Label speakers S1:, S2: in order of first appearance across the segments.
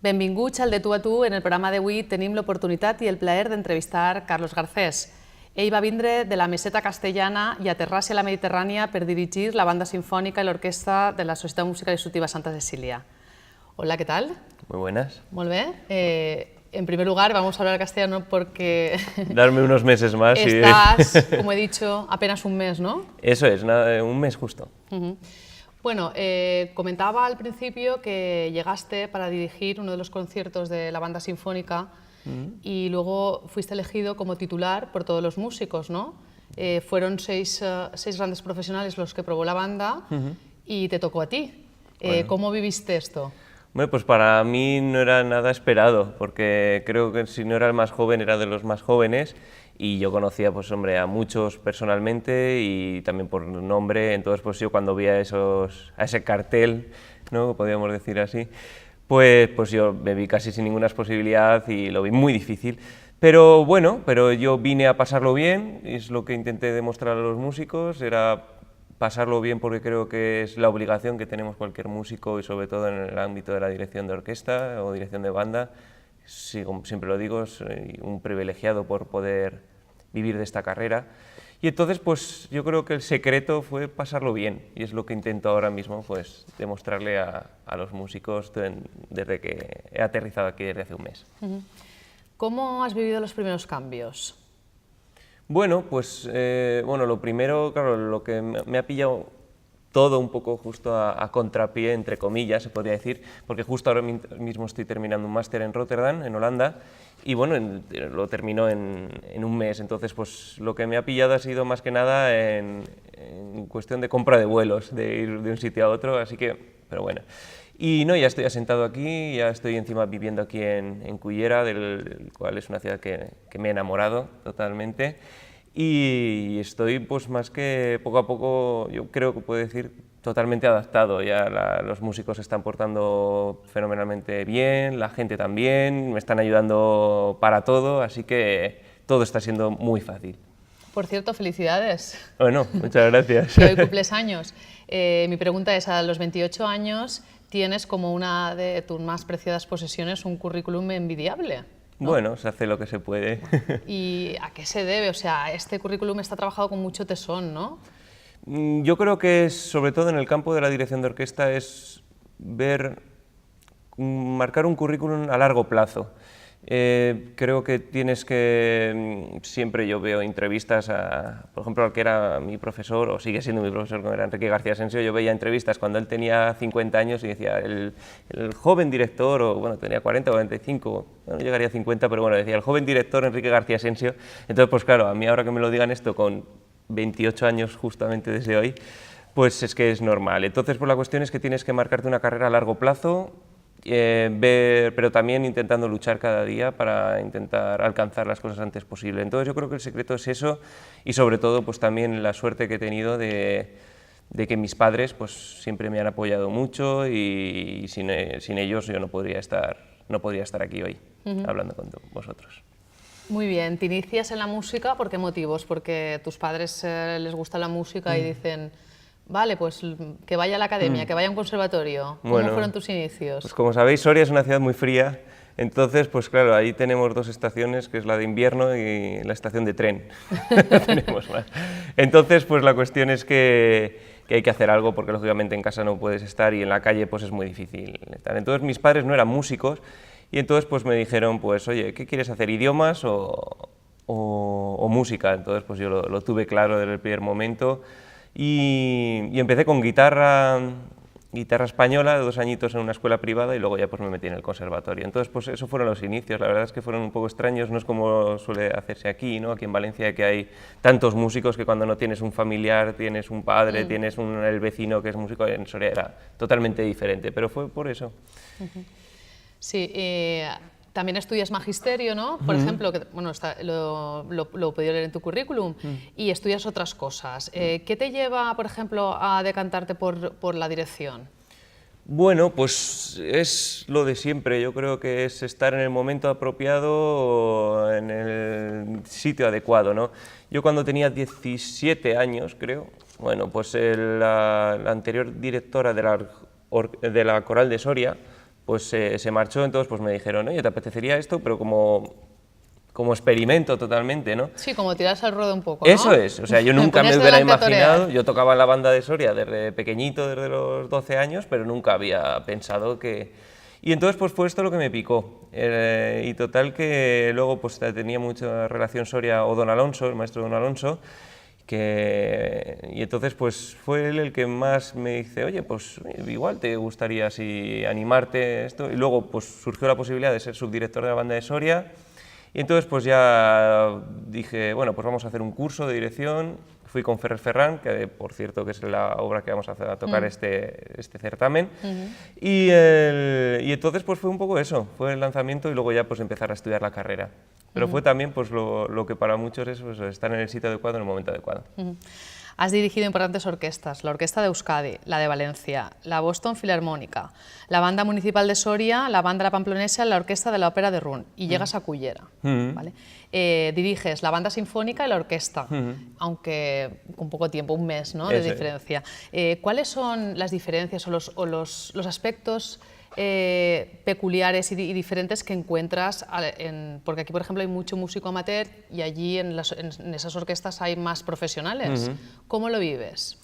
S1: Benvinguts al De tu a tu. En el programa d'avui tenim l'oportunitat i el plaer d'entrevistar Carlos Garcés. Ell va vindre de la Meseta Castellana i aterrar-se a la Mediterrània per dirigir la banda sinfònica i l'orquestra de la Societat Musical i Instructiva Santa Cecilia. Hola, ¿qué tal?
S2: Muy buenas.
S1: Molt bé. En primer lugar, vamos a hablar castellano porque...
S2: Darme unos meses más.
S1: Estás, como he dicho, apenas un mes, ¿no?
S2: Eso es, un mes justo.
S1: Bueno, comentaba al principio que llegaste para dirigir uno de los conciertos de la banda sinfónica y luego fuiste elegido como titular por todos los músicos, ¿no? Fueron seis grandes profesionales los que probó la banda y te tocó a ti. Bueno. ¿Cómo viviste esto?
S2: Bueno, pues para mí no era nada esperado, porque creo que si no era el más joven, era de los más jóvenes, y yo conocía, pues hombre, a muchos personalmente y también por nombre. Entonces, pues yo cuando vi a ese cartel, ¿no?, podríamos decir así, pues yo me vi casi sin ninguna posibilidad y lo vi muy difícil. Pero bueno, yo vine a pasarlo bien, y es lo que intenté demostrar a los músicos, era pasarlo bien porque creo que es la obligación que tenemos cualquier músico y sobre todo en el ámbito de la dirección de orquesta o dirección de banda. Sí, como siempre lo digo, soy un privilegiado por poder vivir de esta carrera y entonces pues yo creo que el secreto fue pasarlo bien y es lo que intento ahora mismo, pues demostrarle a los músicos desde que he aterrizado aquí desde hace un mes.
S1: ¿Cómo has vivido los primeros cambios?
S2: Bueno, pues lo primero, claro, lo que me ha pillado todo un poco justo a contrapié, entre comillas, se podría decir, porque justo ahora mismo estoy terminando un máster en Rotterdam, en Holanda, y bueno, lo termino en un mes. Entonces, pues lo que me ha pillado ha sido más que nada en cuestión de compra de vuelos, de ir de un sitio a otro, así que, pero bueno. Y no, ya estoy asentado aquí, ya estoy encima viviendo aquí en Cullera, del cual es una ciudad que me he enamorado totalmente. Y estoy, pues más que poco a poco, yo creo que puedo decir, totalmente adaptado. Ya los músicos se están portando fenomenalmente bien, la gente también, me están ayudando para todo, así que todo está siendo muy fácil.
S1: Por cierto, felicidades.
S2: Bueno, muchas gracias.
S1: Que hoy cumples años. Mi pregunta es, a los 28 años tienes como una de tus más preciadas posesiones un currículum envidiable, ¿no?
S2: Bueno, se hace lo que se puede.
S1: ¿Y a qué se debe? O sea, este currículum está trabajado con mucho tesón, ¿no?
S2: Yo creo que sobre todo en el campo de la dirección de orquesta es marcar un currículum a largo plazo. Creo que tienes que, siempre yo veo entrevistas por ejemplo, al que era mi profesor, o sigue siendo mi profesor, como era Enrique García Asensio, yo veía entrevistas cuando él tenía 50 años y decía, el joven director, o bueno, tenía 40 o 45, no llegaría a 50, pero bueno, decía, el joven director Enrique García Asensio. Entonces, pues claro, a mí ahora que me lo digan esto con 28 años justamente desde hoy, pues es que es normal. Entonces, pues la cuestión es que tienes que marcarte una carrera a largo plazo, pero también intentando luchar cada día para intentar alcanzar las cosas antes posible. Entonces yo creo que el secreto es eso y sobre todo pues también la suerte que he tenido de que mis padres pues siempre me han apoyado mucho y sin ellos yo no podría estar aquí hoy hablando con vosotros.
S1: Muy bien, te inicias en la música, ¿por qué motivos? Porque a tus padres les gusta la música y dicen, vale, pues que vaya a la academia, que vaya a un conservatorio. ¿Cómo fueron tus inicios?
S2: Pues como sabéis, Soria es una ciudad muy fría, entonces, pues claro, ahí tenemos dos estaciones, que es la de invierno y la estación de tren. Tenemos más. Entonces, pues la cuestión es que hay que hacer algo, porque lógicamente en casa no puedes estar y en la calle pues es muy difícil estar. Entonces mis padres no eran músicos y entonces pues me dijeron, pues oye, ¿qué quieres hacer, idiomas o música? Entonces pues yo lo tuve claro desde el primer momento. Y empecé con guitarra española, 2 añitos en una escuela privada y luego ya pues me metí en el conservatorio. Entonces pues eso fueron los inicios, la verdad es que fueron un poco extraños, no es como suele hacerse aquí, ¿no? Aquí en Valencia, que hay tantos músicos que cuando no tienes un familiar, tienes un padre, tienes el vecino que es músico, en Soria era totalmente diferente, pero fue por eso.
S1: Sí, también estudias magisterio, ¿no? Por ejemplo, que, bueno, lo he podido leer en tu currículum, y estudias otras cosas. ¿Qué te lleva, por ejemplo, a decantarte por la dirección?
S2: Bueno, pues es lo de siempre, yo creo que es estar en el momento apropiado, en el sitio adecuado, ¿no? Yo cuando tenía 17 años, creo, bueno, pues la anterior directora de la Coral de Soria, pues se marchó, entonces pues me dijeron, oye, ¿te apetecería esto? Pero como experimento totalmente, ¿no?
S1: Sí, como tirarse al ruedo un poco, ¿no?
S2: Eso es, o sea, yo nunca me
S1: Ponerse
S2: hubiera
S1: delante a torear.
S2: imaginado, yo tocaba en la banda de Soria desde pequeñito, desde los 12 años, pero nunca había pensado que... Y entonces pues fue esto lo que me picó, y total que luego pues tenía mucha relación Soria o Don Alonso, el maestro Don Alonso, y entonces pues fue él el que más me dice, oye, pues igual te gustaría así animarte esto, y luego pues surgió la posibilidad de ser subdirector de la banda de Soria, y entonces pues ya dije, bueno, pues vamos a hacer un curso de dirección, fui con Ferrer Ferran, que por cierto que es la obra que vamos a tocar este certamen, y entonces pues fue un poco eso, fue el lanzamiento y luego ya pues empezar a estudiar la carrera. Pero fue también pues lo que para muchos es pues, estar en el sitio adecuado en el momento adecuado.
S1: Has dirigido importantes orquestas, la Orquesta de Euskadi, la de Valencia, la Boston Filarmónica, la Banda Municipal de Soria, la Banda La Pamplonesa, la Orquesta de la Ópera de Rouen, y llegas a Cullera. ¿Vale? Diriges la Banda Sinfónica y la Orquesta, aunque con poco tiempo, un mes, ¿no?, de diferencia. ¿Cuáles son las diferencias o los aspectos peculiares y diferentes que encuentras, porque aquí por ejemplo hay mucho músico amateur y allí en esas orquestas hay más profesionales? ¿Cómo lo vives?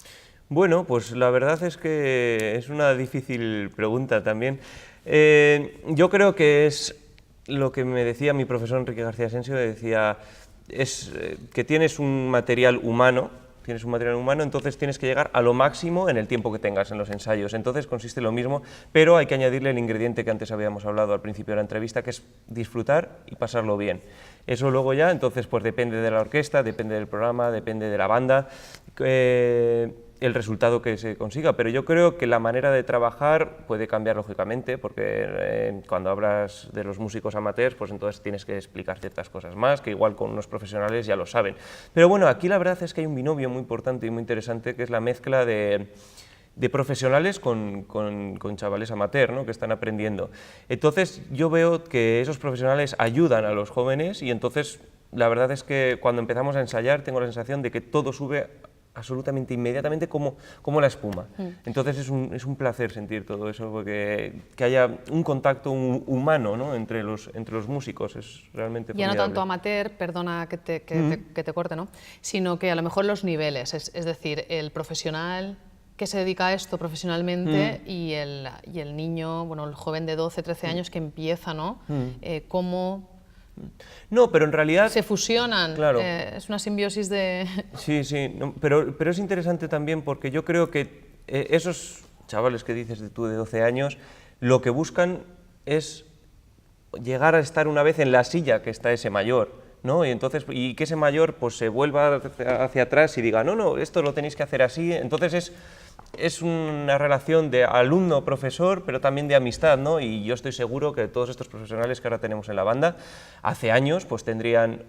S2: Bueno, pues la verdad es que es una difícil pregunta también. Yo creo que es lo que me decía mi profesor Enrique García Asensio, decía, es que tienes un material humano, entonces tienes que llegar a lo máximo en el tiempo que tengas en los ensayos. Entonces consiste en lo mismo, pero hay que añadirle el ingrediente que antes habíamos hablado al principio de la entrevista, que es disfrutar y pasarlo bien. Eso luego ya, entonces, pues depende de la orquesta, depende del programa, depende de la banda, el resultado que se consiga, pero yo creo que la manera de trabajar puede cambiar lógicamente, porque cuando hablas de los músicos amateurs, pues entonces tienes que explicar ciertas cosas más, que igual con unos profesionales ya lo saben. Pero bueno, aquí la verdad es que hay un binomio muy importante y muy interesante, que es la mezcla de profesionales con chavales amateur, ¿no?, que están aprendiendo. Entonces yo veo que esos profesionales ayudan a los jóvenes y entonces la verdad es que cuando empezamos a ensayar tengo la sensación de que todo sube absolutamente inmediatamente como la espuma. Entonces es un placer sentir todo eso, porque que haya un contacto humano, ¿no?, entre los músicos, es realmente formidable.
S1: Ya no tanto amateur, perdona que te corte, ¿no?, sino que a lo mejor los niveles, es decir, el profesional que se dedica a esto profesionalmente y el niño, bueno, el joven de 12, 13 años que empieza, ¿no?, cómo...
S2: No, pero en realidad...
S1: Se fusionan,
S2: claro.
S1: Es una simbiosis de...
S2: Sí, no, pero es interesante también porque yo creo que esos chavales que dices tú de 12 años, lo que buscan es llegar a estar una vez en la silla que está ese mayor, ¿no? Y que ese mayor pues se vuelva hacia atrás y diga, no, esto lo tenéis que hacer así. Entonces es una relación de alumno-profesor, pero también de amistad, ¿no? Y yo estoy seguro que todos estos profesionales que ahora tenemos en la banda, hace años pues tendrían,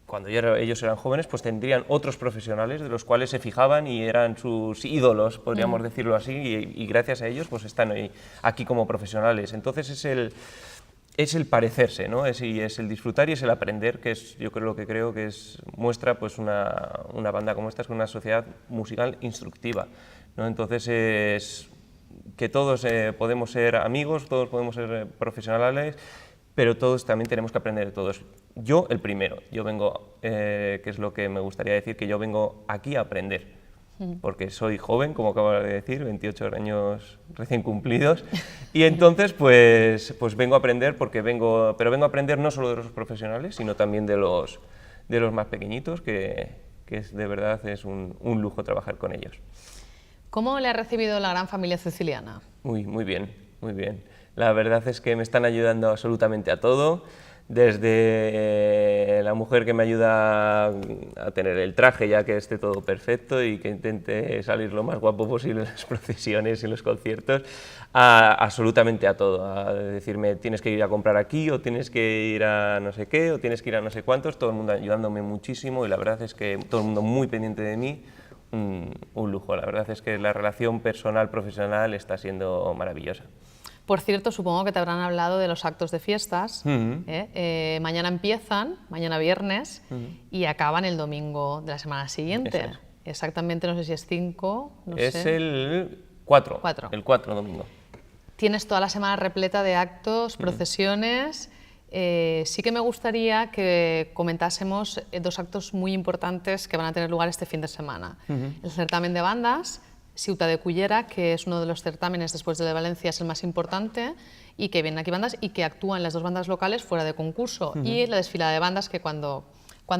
S2: cuando ellos eran jóvenes, pues tendrían otros profesionales de los cuales se fijaban y eran sus ídolos, podríamos decirlo así, y gracias a ellos pues están hoy aquí como profesionales. Entonces es el parecerse, ¿no? Es el disfrutar y es el aprender, que es, yo creo, lo que creo que muestra pues una banda como esta, es una sociedad musical instructiva, ¿no? Entonces es que todos podemos ser amigos, todos podemos ser profesionales, pero todos también tenemos que aprender de todos. Yo el primero, yo vengo, que es lo que me gustaría decir, que yo vengo aquí a aprender, porque soy joven, como acabo de decir, 28 años recién cumplidos, y entonces pues vengo a aprender, pero vengo a aprender no solo de los profesionales, sino también de los más pequeñitos, que de verdad es un lujo trabajar con ellos.
S1: ¿Cómo le ha recibido la gran familia siciliana?
S2: Muy bien, muy bien. La verdad es que me están ayudando absolutamente a todo, desde la mujer que me ayuda a tener el traje ya que esté todo perfecto y que intente salir lo más guapo posible en las procesiones y en los conciertos, absolutamente a todo, a decirme tienes que ir a comprar aquí o tienes que ir a no sé qué o tienes que ir a no sé cuántos, todo el mundo ayudándome muchísimo y la verdad es que todo el mundo muy pendiente de mí, un lujo. La verdad es que la relación personal-profesional está siendo maravillosa.
S1: Por cierto, supongo que te habrán hablado de los actos de fiestas. Mañana empiezan, mañana viernes, y acaban el domingo de la semana siguiente. Exactamente, no sé si es 5, no sé.
S2: Es el 4, el 4 domingo.
S1: tienes toda la semana repleta de actos, procesiones. Sí que me gustaría que comentásemos dos actos muy importantes que van a tener lugar este fin de semana. El certamen de bandas, Ciutat de Cullera, que es uno de los certámenes después de Valencia, es el más importante, y que vienen aquí bandas y que actúan las dos bandas locales fuera de concurso. Y la desfilada de bandas, que cuando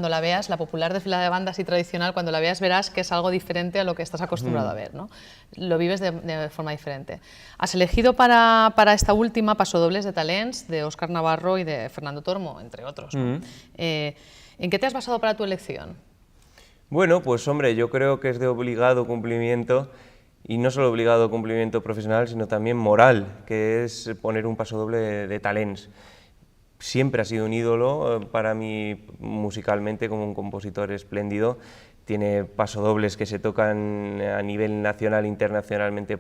S1: la veas, la popular desfilada de bandas y tradicional, cuando la veas verás que es algo diferente a lo que estás acostumbrado a ver, ¿no? Lo vives de forma diferente. Has elegido para esta última Pasodobles de Talents, de Óscar Navarro y de Fernando Tormo, entre otros, ¿no? ¿En qué te has basado para tu elección?
S2: Bueno, pues hombre, yo creo que es de obligado cumplimiento, y no solo obligado cumplimiento profesional, sino también moral, que es poner un pasodoble de Talents. Siempre ha sido un ídolo para mí musicalmente, como un compositor espléndido. Tiene pasodobles que se tocan a nivel nacional e internacionalmente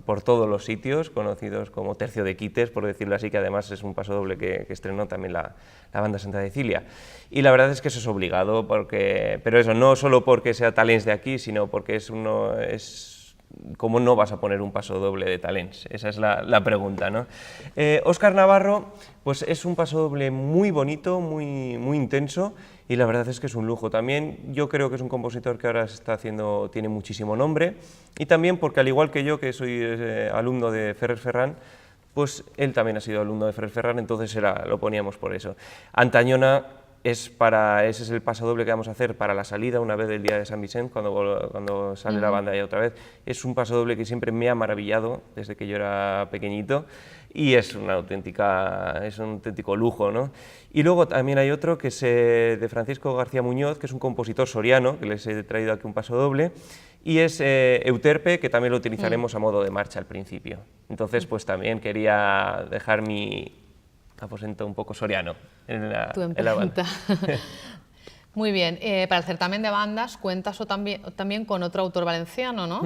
S2: por todos los sitios, conocidos como Tercio de Quites, por decirlo así, que además es un pasodoble que estrenó también la banda Santa Cecilia. Y la verdad es que eso es obligado, pero eso no solo porque sea Talents de aquí, sino porque ¿cómo no vas a poner un pasodoble de Talents? Esa es la pregunta, ¿no? Óscar Navarro, pues es un pasodoble muy bonito, muy intenso, y la verdad es que es un lujo. También yo creo que es un compositor que ahora tiene muchísimo nombre, y también porque, al igual que yo, que soy alumno de Ferrer Ferran, pues él también ha sido alumno de Ferrer Ferran, entonces lo poníamos por eso. Antañona, ese es el pasodoble que vamos a hacer para la salida, una vez del día de San Vicente, cuando sale la banda ya otra vez. Es un pasodoble que siempre me ha maravillado desde que yo era pequeñito, y es un auténtico lujo, ¿no? Y luego también hay otro que es de Francisco García Muñoz, que es un compositor soriano, que les he traído aquí un pasodoble, y es Euterpe, que también lo utilizaremos a modo de marcha al principio. Entonces, pues también quería dejar mi aposento un poco soriano en la banda.
S1: Muy bien, para el certamen de bandas cuentas también con otro autor valenciano, ¿no?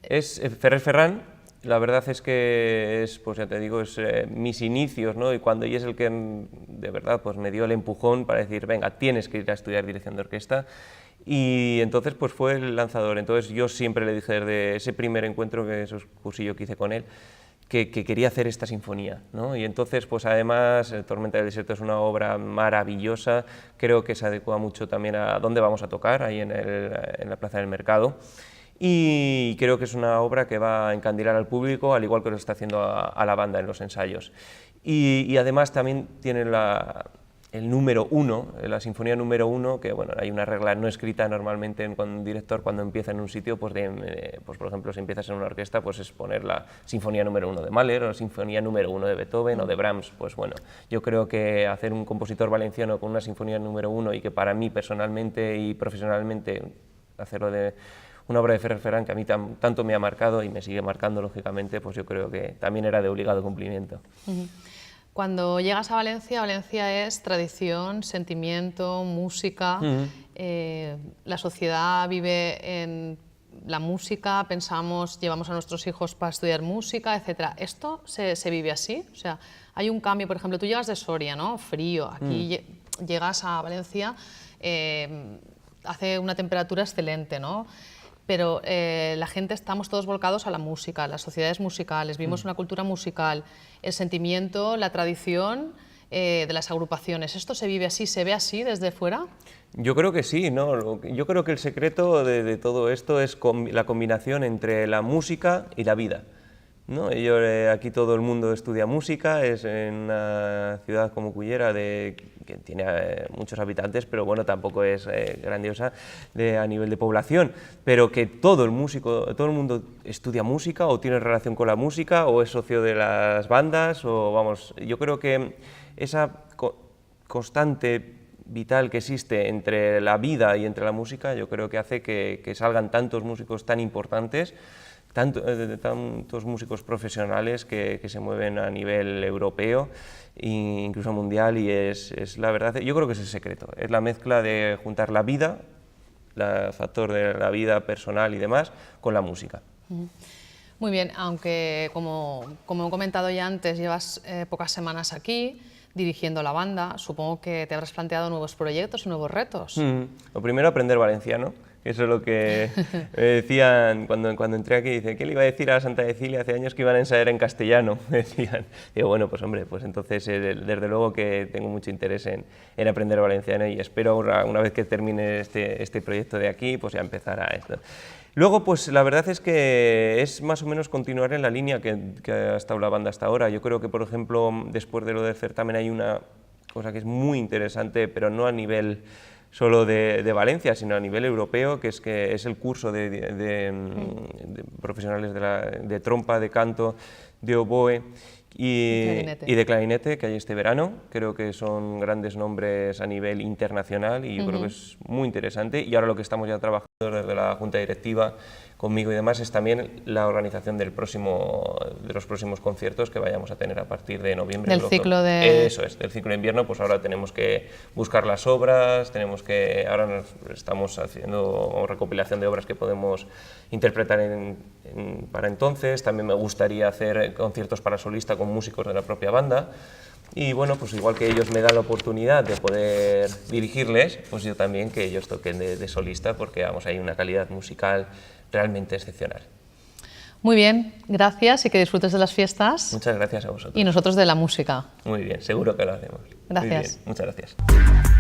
S2: Es Ferrer Ferran. La verdad es que pues ya te digo, es mis inicios, ¿no? Y es el que de verdad pues me dio el empujón para decir, venga, tienes que ir a estudiar dirección de orquesta. Y entonces pues fue el lanzador. Entonces yo siempre le dije desde ese primer encuentro, esos cursillos que hice con él, que quería hacer esta sinfonía, ¿no? Y entonces, pues además, Tormenta del Desierto es una obra maravillosa, creo que se adecua mucho también a dónde vamos a tocar, ahí en la Plaza del Mercado, y creo que es una obra que va a encandilar al público, al igual que lo está haciendo a la banda en los ensayos. Y además también tiene el número 1, la sinfonía número 1, que bueno, hay una regla no escrita normalmente con un director cuando empieza en un sitio, pues por ejemplo, si empiezas en una orquesta, pues es poner la sinfonía número 1 de Mahler o la sinfonía número 1 de Beethoven o de Brahms. Pues bueno, yo creo que hacer un compositor valenciano con una sinfonía número 1, y que para mí personalmente y profesionalmente hacerlo de una obra de Ferrer Ferran que a mí tanto me ha marcado y me sigue marcando, lógicamente, pues yo creo que también era de obligado cumplimiento.
S1: Cuando llegas a Valencia, Valencia es tradición, sentimiento, música. La sociedad vive en la música, llevamos a nuestros hijos para estudiar música, etc. ¿Esto se vive así? O sea, hay un cambio, por ejemplo, tú llegas de Soria, ¿no? Frío, aquí llegas a Valencia, hace una temperatura excelente, ¿no? Pero la gente, estamos todos volcados a la música, las sociedades musicales, vivimos una cultura musical, el sentimiento, la tradición de las agrupaciones. ¿Esto se vive así, se ve así desde fuera?
S2: Yo creo que sí, ¿no? Yo creo que el secreto de todo esto es la combinación entre la música y la vida, ¿no? Aquí todo el mundo estudia música, es en una ciudad como Cullera, que tiene muchos habitantes, pero bueno, tampoco es grandiosa a nivel de población, pero que todo el mundo estudia música o tiene relación con la música o es socio de las bandas, o vamos, yo creo que esa constante vital que existe entre la vida y entre la música, yo creo que hace que salgan tantos músicos tan importantes, tantos músicos profesionales que se mueven a nivel europeo e incluso mundial, y es la verdad, yo creo que es el secreto, es la mezcla de juntar la vida, el factor de la vida personal y demás, con la música.
S1: Muy bien, aunque como he comentado ya antes, llevas pocas semanas aquí dirigiendo la banda, supongo que te habrás planteado nuevos proyectos y nuevos retos.
S2: Lo primero, aprender valenciano, Eso es lo que me decían cuando entré aquí. Dice, ¿qué le iba a decir a la Santa Cecilia? Hace años que iban a ensayar en castellano, me decían. Digo, bueno, pues hombre, pues entonces desde luego que tengo mucho interés en aprender valenciano y espero una vez que termine este proyecto de aquí, pues ya empezar a esto. Luego, pues la verdad es que es más o menos continuar en la línea que ha estado la banda hasta ahora. Yo creo que, por ejemplo, después de lo del certamen hay una cosa que es muy interesante, pero no a nivel solo de Valencia, sino a nivel europeo, que es el curso de profesionales de trompa, de canto, de oboe y de clarinete que hay este verano. Creo que son grandes nombres a nivel internacional y yo creo que es muy interesante. Y ahora lo que estamos ya trabajando desde la Junta Directiva conmigo y demás es también la organización de los próximos conciertos que vayamos a tener a partir de noviembre.
S1: Del ciclo de...
S2: Eso es, del ciclo de invierno, pues ahora tenemos que buscar las obras, ahora estamos haciendo recopilación de obras que podemos interpretar para entonces. También me gustaría hacer conciertos para solista con músicos de la propia banda. Y bueno, pues igual que ellos me dan la oportunidad de poder dirigirles, pues yo también que ellos toquen de solista, porque vamos, hay una calidad musical realmente excepcional.
S1: Muy bien, gracias y que disfrutes de las fiestas.
S2: Muchas gracias a vosotros.
S1: Y nosotros de la música.
S2: Muy bien, seguro que lo hacemos.
S1: Gracias.
S2: Muy bien, muchas gracias.